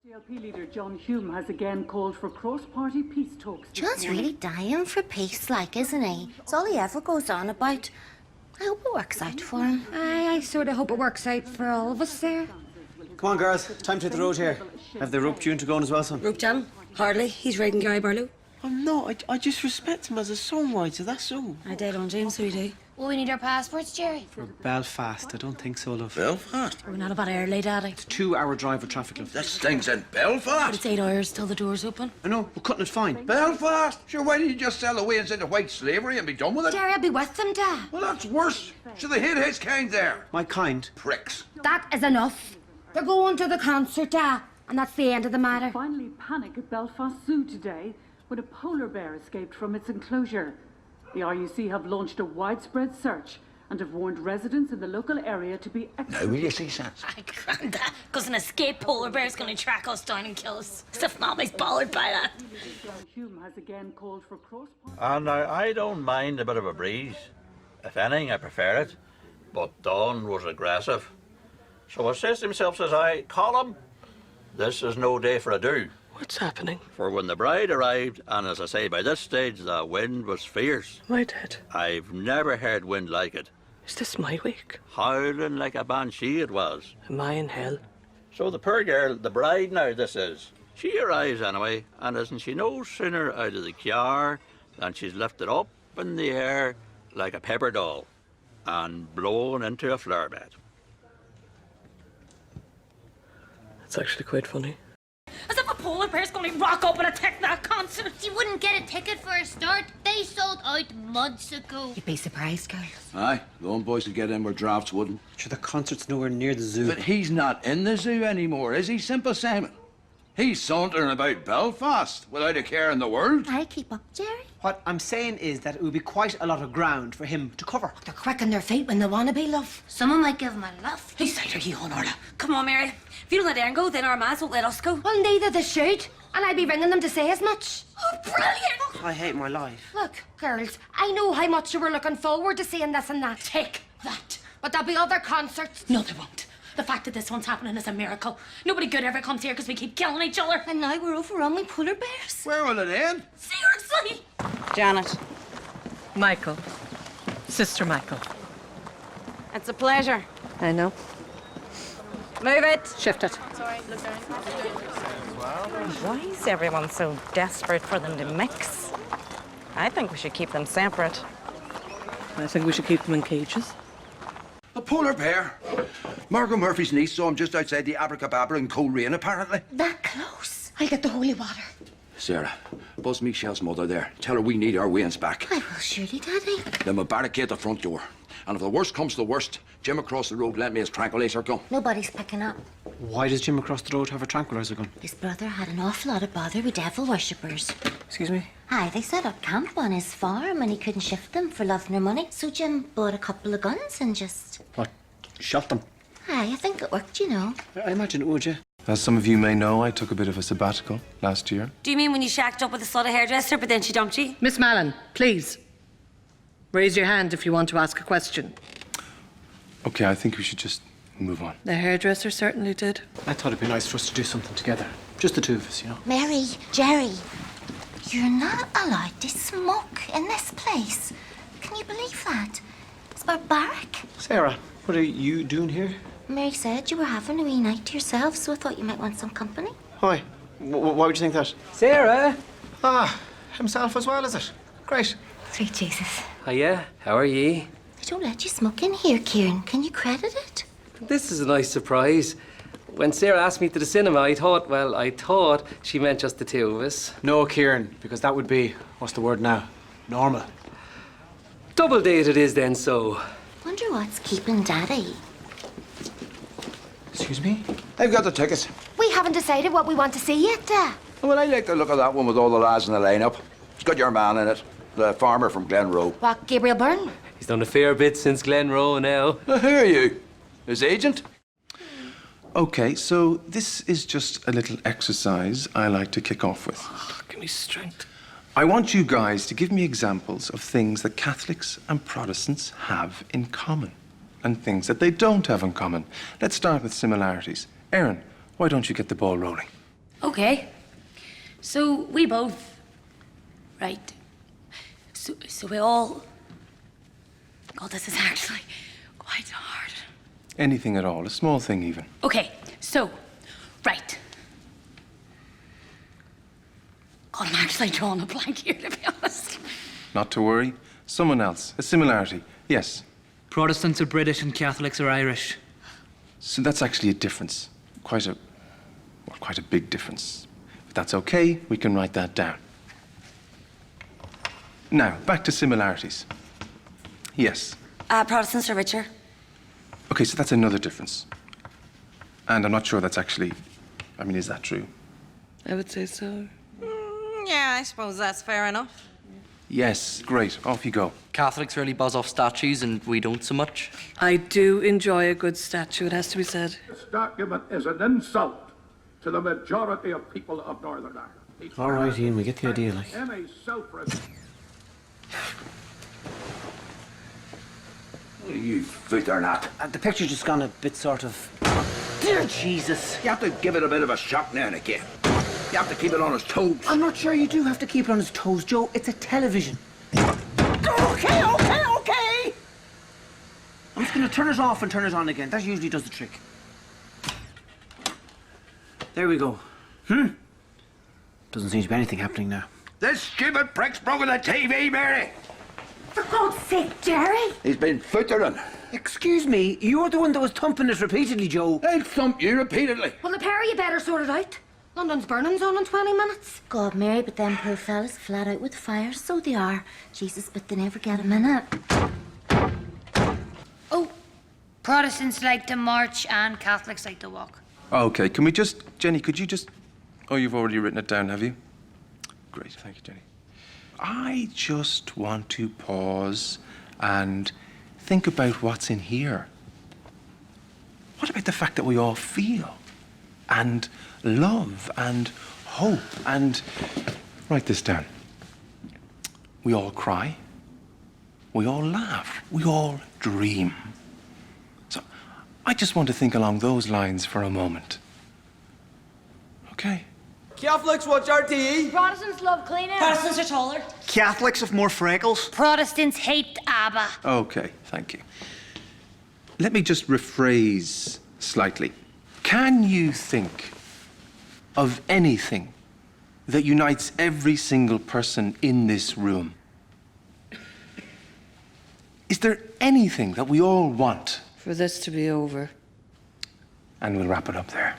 DLP leader John Hume has again called for cross-party peace talks. John's really dying for peace, like, isn't he? It's all he ever goes on about. I hope it works out for him. I sort of hope it works out for all of us there. Come on, girls. Time to hit the road here. Have the rope tune to going as well, son? Rope John? Hardly. He's riding Gerry Barlow. I'm not. I just respect him as a songwriter, that's all. I did on James, so we do. Well, we need our passports, Gerry. For Belfast, I don't think so, love. Belfast? We're not about early, Daddy. It's a 2-hour drive with traffic, love. That stinks in But Belfast. it's 8 hours till the door's open. I know, we're cutting it fine. Belfast? Sure, why don't you just sell away into white slavery and be done with it? Gerry, I'll be with them, Dad. Well, that's worse. Should they hit his kind there? My kind. Pricks. That is enough. They're going to the concert, Dad. And that's the end of the matter. Finally panic at Belfast Zoo today when a polar bear escaped from its enclosure. The RUC have launched a widespread search and have warned residents in the local area to be extra. Now will you see sense? Ay, Granda, because an escaped polar bear's going to track us down and kill us. As if Mommy's bothered by that. John Hume has again called for cross-party. And now, I don't mind a bit of a breeze. If anything, I prefer it. But Don was aggressive. So he says to himself, says I, Colin, this is no day for a do. What's happening? For when the bride arrived, and as I say, by this stage, the wind was fierce. My dad. I've never heard wind like it. Is this my week? Howling like a banshee it was. Am I in hell? So the poor girl, the bride now this is, she arrives anyway, and isn't she no sooner out of the car than she's lifted up in the air like a paper doll and blown into a flower bed. That's actually quite funny. As if a polar bear's going to rock up and attack that concert. You wouldn't get a ticket for a start. They sold out months ago. You'd be surprised, girls. Aye, the old boys would get in where drafts wouldn't. Sure, the concert's nowhere near the zoo. But he's not in the zoo anymore, is he, Simple Simon? He's sauntering about Belfast without a care in the world. I keep up, Gerry. What I'm saying is that it would be quite a lot of ground for him to cover. They're quick on their feet when they want to be, love. Someone might give him a lift. Whose side are you on, Orla? Come on, Mary. If you don't let Aaron go, then our ma's won't let us go. Well, neither they should. And I'd be ringing them to say as much. Oh, brilliant! I hate my life. Look, girls, I know how much you were looking forward to seeing this and that. Take that. But there'll be other concerts. No, there won't. The fact that this one's happening is a miracle. Nobody good ever comes here because we keep killing each other. And now we're overrun with polar bears. Where will it end? Seriously? Janet. Michael. Sister Michael. It's a pleasure. I know. Move it. Shift it. Why is everyone so desperate for them to mix? I think we should keep them separate. I think we should keep them in cages. A polar bear. Margot Murphy's niece saw him just outside the Abracadabra in Coleraine, apparently. That close. I'll get the holy water. Sarah, buzz Michelle's mother there. Tell her we need our wains back. I will, surely, Daddy. Then we'll barricade the front door. And if the worst comes to the worst, Jim across the road lent me his tranquilizer gun. Nobody's picking up. Why does Jim across the road have a tranquilizer gun? His brother had an awful lot of bother with devil worshippers. Excuse me? Aye, they set up camp on his farm and he couldn't shift them for love nor money. So Jim bought a couple of guns and just... What? Shot them? Aye, I think it worked, you know. I imagine it would, yeah. As some of you may know, I took a bit of a sabbatical last year. Do you mean when you shacked up with a slut hairdresser, but then she dumped you? Miss Mallon, please. Raise your hand if you want to ask a question. Okay, I think we should just move on. The hairdresser certainly did. I thought it'd be nice for us to do something together. Just the two of us, you know. Mary, Gerry, you're not allowed to smoke in this place. Can you believe that? It's barbaric. Sarah, what are you doing here? Mary said you were having a wee night to yourself, so I thought you might want some company. Why? Why would you think that? Sarah! Ah, himself as well, is it? Great. Sweet Jesus. Hiya, how are ye? They don't let you smoke in here, Kieran. Can you credit it? This is a nice surprise. When Sarah asked me to the cinema, I thought she meant just the two of us. No, Kieran, because that would be, what's the word now? Normal. Double date it is then, so. Wonder what's keeping Daddy. Excuse me? I've got the tickets. We haven't decided what we want to see yet, Well, I like the look of that one with all the lads in the lineup. It's got your man in it, the farmer from Glenroe. What, Gabriel Byrne? He's done a fair bit since Glenroe now. Who are you? His agent? Okay, so this is just a little exercise I like to kick off with. Give me strength. I want you guys to give me examples of things that Catholics and Protestants have in common and things that they don't have in common. Let's start with similarities. Aaron, why don't you get the ball rolling? Okay. So we both... Right. So we all... God, this is actually quite hard. Anything at all, a small thing even. Okay, so, right. God, I'm actually drawing a blank here, to be honest. Not to worry. Someone else. A similarity. Yes. Protestants are British and Catholics are Irish. So that's actually a difference. Quite a big difference. But that's okay. We can write that down. Now, back to similarities. Yes. Protestants are richer. Okay, so that's another difference. And I'm not sure that's actually... I mean, is that true? I would say so. Yeah, I suppose that's fair enough. Yes, great. Off you go. Catholics really buzz off statues and we don't so much. I do enjoy a good statue, it has to be said. This document is an insult to the majority of people of Northern Ireland. All right, Ian, we get the idea, like. Any self-respect. You footer not. The picture's just gone a bit sort of... Dear Jesus. You have to give it a bit of a shock now and again. You have to keep it on his toes. I'm not sure you do have to keep it on his toes, Joe. It's a television. Okay. I'm just going to turn it off and turn it on again. That usually does the trick. There we go. Doesn't seem to be anything happening now. This stupid prick's broken the TV, Mary. For God's sake, Gerry! He's been footering. Excuse me, you're the one that was thumping it repeatedly, Joe. I'll thump you repeatedly. Well, the pair of you better sort it out. London's burning's on in 20 minutes. God, Mary, but them poor fellas flat out with fire, so they are. Jesus, but they never get a minute. Oh, Protestants like to march and Catholics like to walk. Okay, can we just... Jenny, could you just... Oh, you've already written it down, have you? Great, thank you, Jenny. I just want to pause and think about what's in here. What about the fact that we all feel and love and hope and... Write this down. We all cry. We all laugh. We all dream. So I just want to think along those lines for a moment. Okay. Catholics watch RTE. Protestants love clean air. Protestants are taller. Catholics have more freckles. Protestants hate ABBA. Okay, thank you. Let me just rephrase slightly. Can you think of anything that unites every single person in this room? Is there anything that we all want? For this to be over. And we'll wrap it up there.